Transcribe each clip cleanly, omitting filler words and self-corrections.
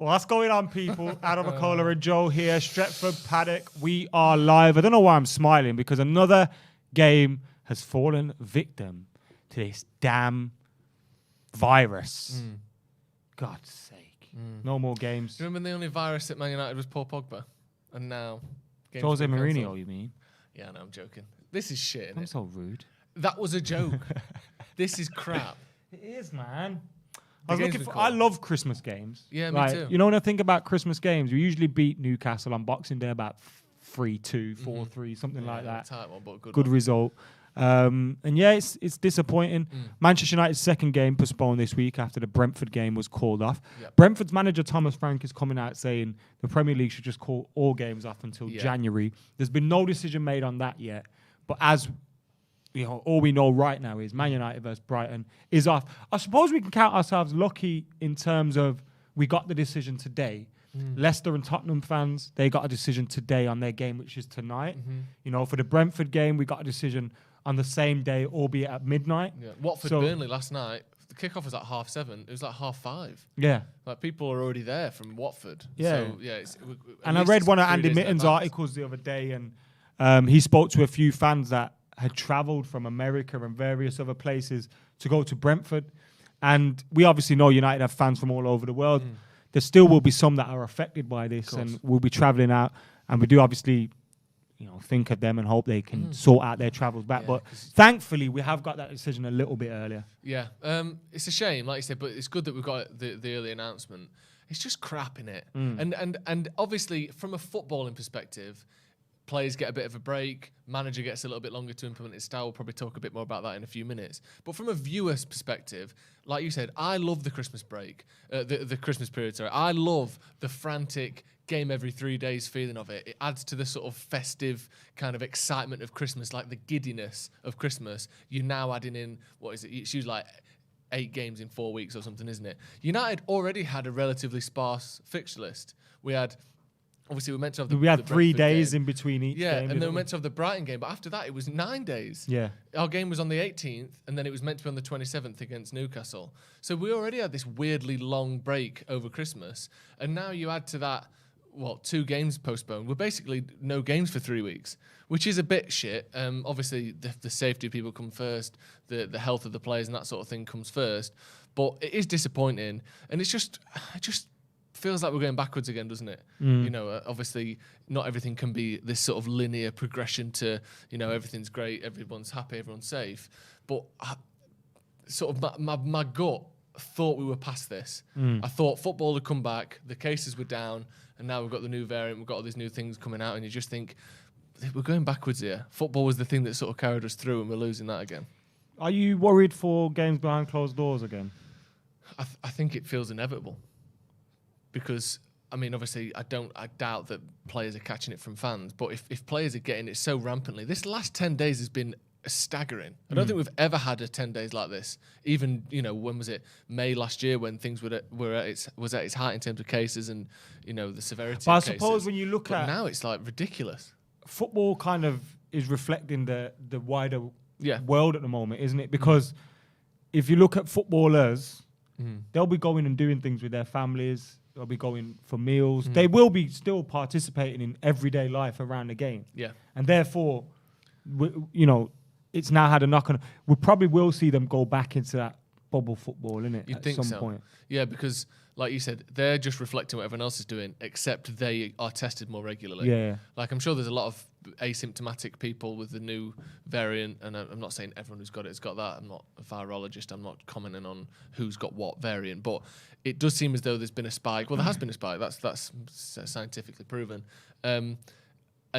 What's going on, people? Adam McCullough and Joe here. Stretford Paddock. We are live. I don't know why I'm smiling, because another game has fallen victim to this damn virus. God's sake. No more games. Do you remember the only virus at Man United was Paul Pogba? And now... Jose Mourinho, you mean? Yeah, no, I'm joking. This is shit, I'm so rude. That was a joke. This is crap. It is, man. I love Christmas games. Yeah, me too. You know, when I think about Christmas games, we usually beat Newcastle on Boxing Day about 3-2, 4-3, something like that. Tight one, but good result. And yeah, it's disappointing. Manchester United's second game postponed this week after the Brentford game was called off. Yep. Brentford's manager Thomas Frank is coming out saying the Premier League should just call all games off until January. There's been no decision made on that yet. But as you know, all we know right now is Man United versus Brighton is off. I suppose we can count ourselves lucky in terms of we got the decision today. Leicester and Tottenham fans, they got a decision today on their game, which is tonight. You know, for the Brentford game, we got a decision on the same day, albeit at midnight. Yeah. Watford-Burnley last night, the kickoff was at 7:30. It was like 5:30. Yeah. Like, people are already there from Watford. Yeah. So, yeah. And I read one of Andy Mitten's articles the other day, and he spoke to a few fans that had travelled from America and various other places to go to Brentford. And we obviously know United have fans from all over the world. There still will be some that are affected by this and will be travelling out. And we do obviously, you know, think of them and hope they can sort out their travels back. But thankfully, we have got that decision a little bit earlier. Yeah. It's a shame, like you said, but it's good that we've got the early announcement. It's just crap, innit? And obviously, from a footballing perspective, players get a bit of a break, manager gets a little bit longer to implement his style. We'll probably talk a bit more about that in a few minutes. But from a viewer's perspective, like you said, I love the Christmas break, the Christmas period, sorry. I love the frantic game every 3 days feeling of it. It adds to the sort of festive kind of excitement of Christmas, like the giddiness of Christmas. You're now adding in, what is it? It's usually like 8 games in 4 weeks or something, isn't it? United already had a relatively sparse fixture list. Obviously, we meant to have we had 3 days in between each game. Yeah, and then we were meant to have the Brighton game. But after that, it was 9 days. Yeah. Our game was on the 18th, and then it was meant to be on the 27th against Newcastle. So we already had this weirdly long break over Christmas. And now you add to that, 2 games postponed. We're basically no games for 3 weeks, which is a bit shit. Obviously, the safety of people come first. The health of the players and that sort of thing comes first. But it is disappointing. And it just feels like we're going backwards again, doesn't it? You know, obviously not everything can be this sort of linear progression to, you know, everything's great, everyone's happy, everyone's safe. But my gut thought we were past this. I thought football had come back, the cases were down, and now we've got the new variant, we've got all these new things coming out, and you just think, we're going backwards here. Football was the thing that sort of carried us through, and we're losing that again. Are you worried for games behind closed doors again? I think it feels inevitable. Because, I mean, obviously, I doubt that players are catching it from fans. But if players are getting it so rampantly, this last 10 days has been staggering. I don't think we've ever had a 10 days like this. Even, you know, when was it? May last year, when things was at its height in terms of cases and, you know, the severity but of cases. I suppose when you look at now, it's like ridiculous. Football kind of is reflecting the wider world at the moment, isn't it? Because if you look at footballers, they'll be going and doing things with their families. They'll be going for meals. They will be still participating in everyday life around the game. Yeah. And therefore, you know, it's now had a knock on. We probably will see them go back into that bubble football, innit? You'd think so. Point. Yeah, because, like you said, they're just reflecting what everyone else is doing, except they are tested more regularly. Yeah. Like, I'm sure there's a lot of asymptomatic people with the new variant, and I'm not saying everyone who's got it has got that. I'm not a virologist. I'm not commenting on who's got what variant, but it does seem as though there's been a spike. Well, there has been a spike. That's scientifically proven. And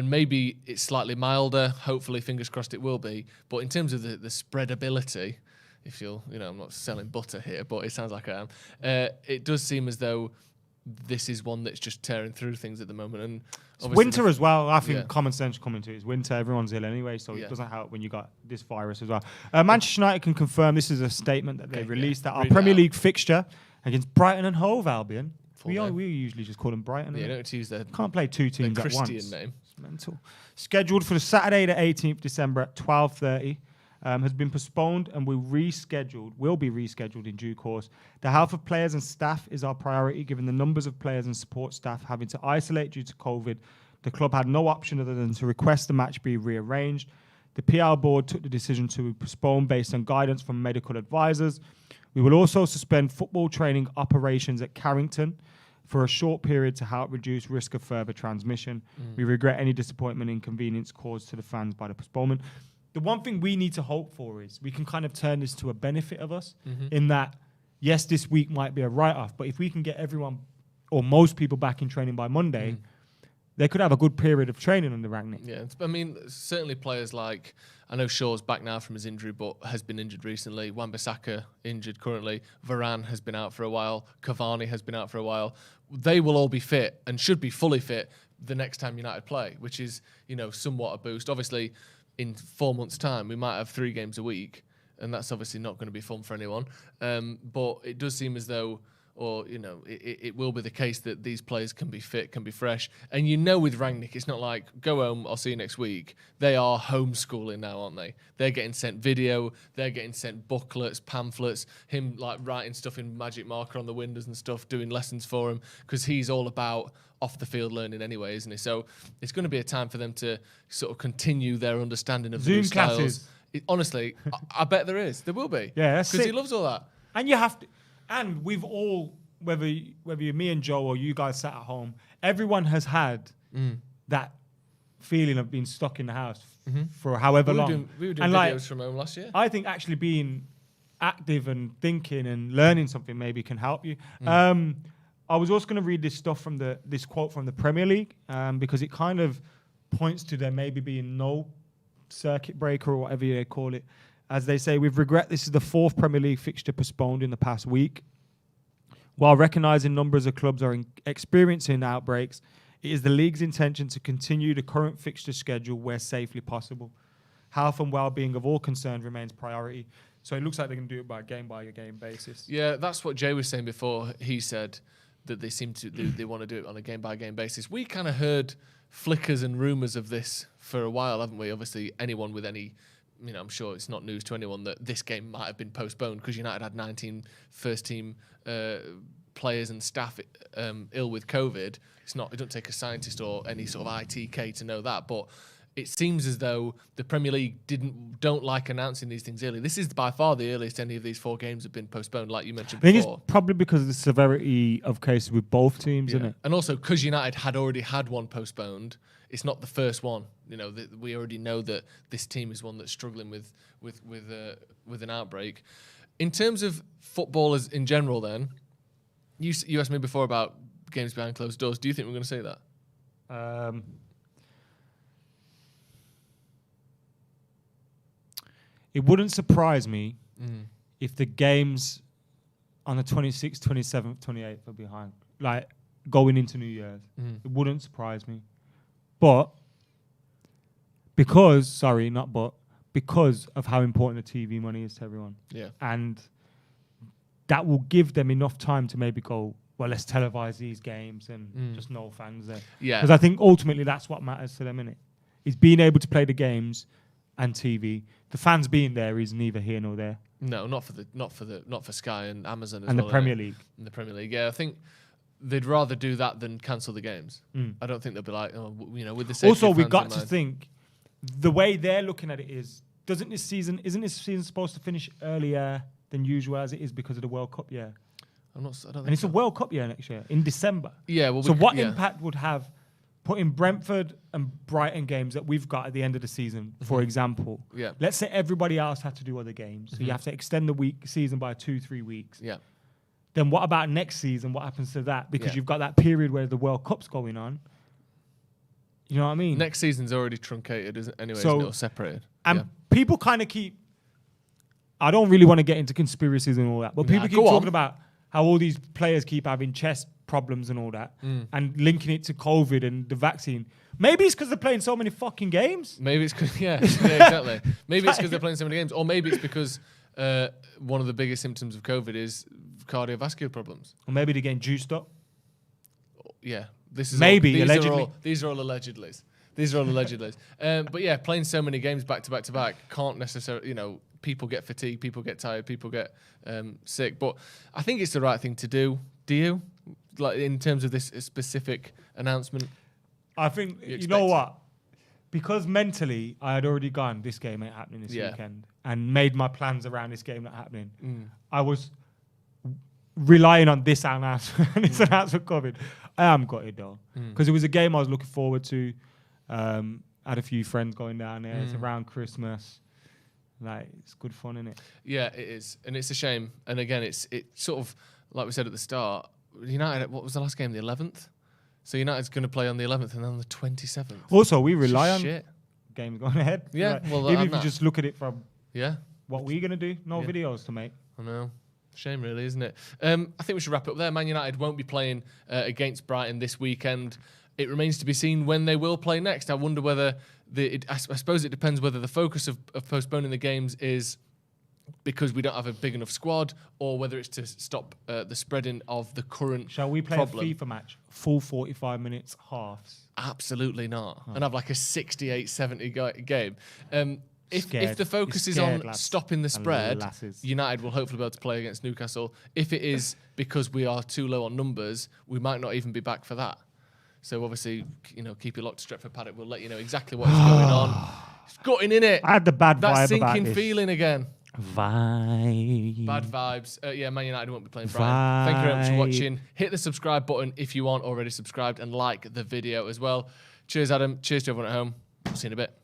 maybe it's slightly milder. Hopefully, fingers crossed it will be. But in terms of the spreadability, if you'll, you know, I'm not selling butter here, but it sounds like I am. It does seem as though this is one that's just tearing through things at the moment. And it's winter as well. I think common sense coming to it. It's winter. Everyone's ill anyway, so it doesn't help when you got this virus as well. Manchester United can confirm this is a statement that they released that our Premier League fixture against Brighton and Hove Albion. We usually just call them Brighton. Yeah, don't use their can't play two teams at once. Christian name. It's mental. Scheduled for the Saturday, the 18th December at 12:30. has been postponed and will be rescheduled in due course. The health of players and staff is our priority, given the numbers of players and support staff having to isolate due to COVID. The club had no option other than to request the match be rearranged. The PL board took the decision to postpone based on guidance from medical advisors. We will also suspend football training operations at Carrington for a short period to help reduce risk of further transmission. We regret any disappointment and inconvenience caused to the fans by the postponement. The one thing we need to hope for is we can kind of turn this to a benefit of us in that, yes, this week might be a write-off, but if we can get everyone or most people back in training by Monday, they could have a good period of training under Rangnick. Yeah, I mean, certainly players like, I know Shaw's back now from his injury, but has been injured recently. Wan-Bissaka injured currently. Varane has been out for a while. Cavani has been out for a while. They will all be fit and should be fully fit the next time United play, which is, somewhat a boost. Obviously, in 4 months' time, we might have 3 games a week, and that's obviously not going to be fun for anyone. But it does seem as though, it will be the case that these players can be fit, can be fresh. And with Rangnick, it's not like, go home, I'll see you next week. They are homeschooling now, aren't they? They're getting sent video, they're getting sent booklets, pamphlets, him writing stuff in magic marker on the windows and stuff, doing lessons for him, because he's all about off-the-field learning anyway, isn't he? So it's going to be a time for them to sort of continue their understanding of the new styles. Classes. Honestly, I bet there is. There will be. Yeah, that's because he loves all that. And you have to... And we've all, whether you're me and Joe or you guys sat at home, everyone has had that feeling of being stuck in the house for however long. We were doing videos from home last year. I think actually being active and thinking and learning something maybe can help you. I was also going to read this quote from the Premier League because it kind of points to there maybe being no circuit breaker or whatever they call it. As they say, with regret, this is the 4th Premier League fixture postponed in the past week. While recognising numbers of clubs are experiencing outbreaks, it is the league's intention to continue the current fixture schedule where safely possible. Health and well-being of all concerned remains priority. So it looks like they're going to do it by a game basis. Yeah, that's what Jay was saying before. He said that they want to do it on a game-by-game basis. We kind of heard flickers and rumours of this for a while, haven't we? Obviously, anyone with any... I'm sure it's not news to anyone that this game might have been postponed because United had 19 first-team players and staff ill with COVID. It doesn't take a scientist or any sort of ITK to know that, but it seems as though the Premier League don't like announcing these things early. This is by far the earliest any of these 4 games have been postponed, like you mentioned before. I think it's probably because of the severity of cases with both teams, isn't it? And also because United had already had one postponed. It's not the first one. We already know that this team is one that's struggling with an outbreak. In terms of footballers in general, then you asked me before about games behind closed doors. Do you think we're going to say that? It wouldn't surprise me if the games on the 26th, 27th, 28th are behind, like going into New Year's. It wouldn't surprise me. But because of how important the TV money is to everyone. Yeah. And that will give them enough time to maybe go, well, let's televise these games and just no fans there. Yeah. Because I think ultimately that's what matters to them, innit? Is being able to play the games and TV. The fans being there is neither here nor there. No, not for Sky and Amazon and the Premier League. And the Premier League. Yeah, I think they'd rather do that than cancel the games. I don't think they'll be like, with the safety also, of we fans got in to mind. think the way they're looking at it is, isn't this season supposed to finish earlier than usual as it is because of the World Cup year? I don't think it's a World Cup year next year in December. Yeah. Well, so what impact would have putting Brentford and Brighton games that we've got at the end of the season, for example? Yeah. Let's say everybody else had to do other games, so you have to extend the season by 2-3 weeks. Yeah. Then what about next season? What happens to that? Because you've got that period where the World Cup's going on. You know what I mean? Next season's already truncated, isn't it? Or separated. And people kind of keep... I don't really want to get into conspiracies and all that, but people keep talking about how all these players keep having chest problems and all that and linking it to COVID and the vaccine. Maybe it's because they're playing so many fucking games. Maybe it's because... Yeah, exactly. Maybe it's because they're playing so many games. Or maybe it's because one of the biggest symptoms of COVID is cardiovascular problems. Or maybe they're getting juiced up. Yeah. These are all allegedlies. These are all allegedly. But yeah, playing so many games back to back to back can't necessarily, people get fatigued, people get tired, people get sick. But I think it's the right thing to do. Do you? Like in terms of this specific announcement? I think, you know what? Because mentally I had already gone, this game ain't happening this weekend, and made my plans around this game not happening. I was relying on this announcement and this announcement coming. I am gutted though, because it was a game I was looking forward to. Had a few friends going down there. It's around Christmas. Like, it's good fun, isn't it? Yeah, it is. And it's a shame. And again, it's sort of, like we said at the start, United, what was the last game? The 11th? So United's going to play on the 11th and then on the 27th. Also, we rely on games going ahead. Yeah. Like, well, even if you just look at it from what we're going to do, videos to make. I know. Shame, really, isn't it? I think we should wrap it up there. Man United won't be playing against Brighton this weekend. It remains to be seen when they will play next. I wonder whether I suppose it depends whether the focus of postponing the games is because we don't have a big enough squad, or whether it's to stop the spreading of the current Shall we play problem. a FIFA match, full 45 minutes, halves? Absolutely not. And have like a 68-70 game. If the focus is on stopping the spread, United will hopefully be able to play against Newcastle. If it is because we are too low on numbers, we might not even be back for that. So obviously, keep it locked to Stretford Paddock. We'll let you know exactly what is going on. It's gutting, innit? I had the bad vibe that about sinking this. feeling again. Bad vibes. Man United won't be playing Brighton. Thank you very much for watching. Hit the subscribe button if you aren't already subscribed, and like the video as well. Cheers, Adam. Cheers to everyone at home. See you in a bit.